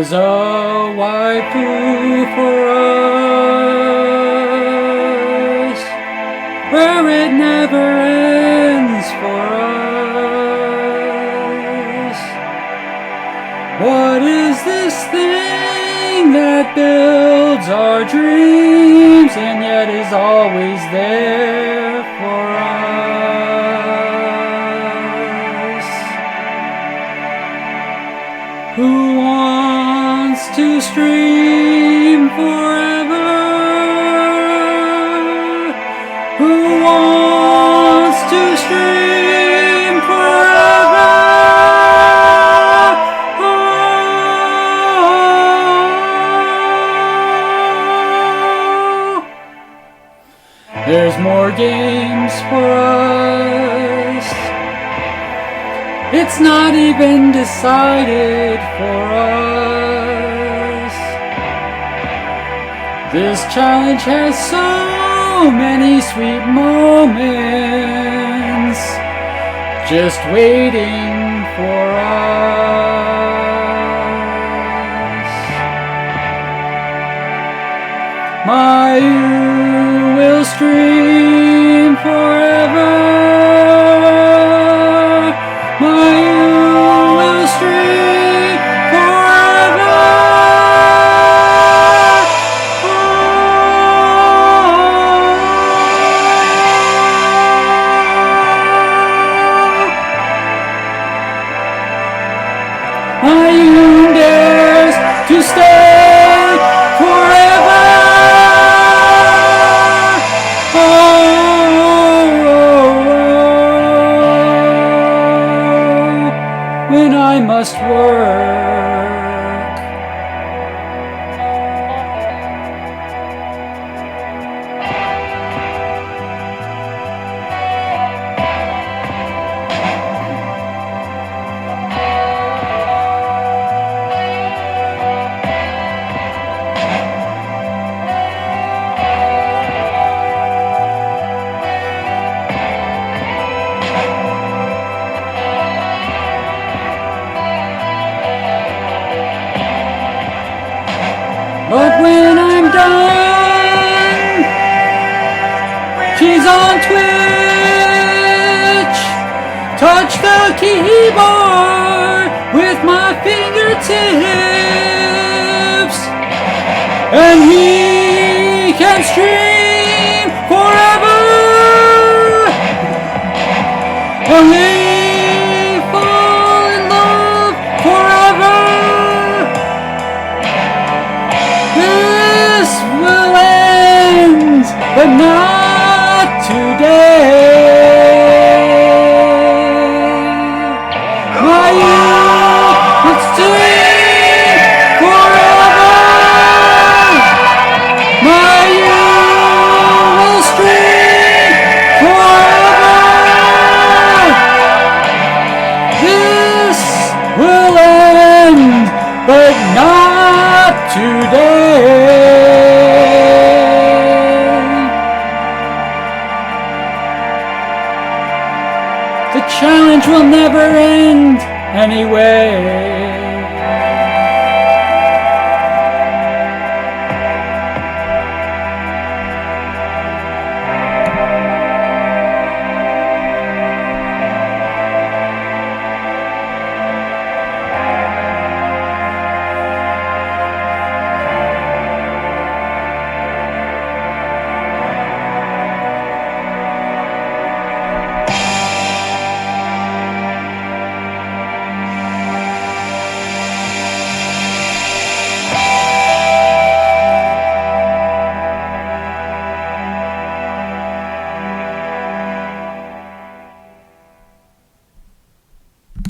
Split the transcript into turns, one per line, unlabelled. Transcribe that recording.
There's a waifu for us, where it never ends for us. What is this thing that builds our dreams and yet is always there for us? Who wants to stream forever? Who wants to stream forever? Oh. There's more games for us. It's not even decided for us. This challenge has so many sweet moments just waiting for us. Mayu will stream forever. Mayu will stream forever. Mayu dares to stay forever. When I must work. But when I'm done, she's on Twitch. Touch the keyboard with my fingertips, and he can stream forever. And we fall in love forever. This will end, but not today. Mayu will stream forever. Mayu will stream forever. This will end, but not today. The challenge will never end anyway.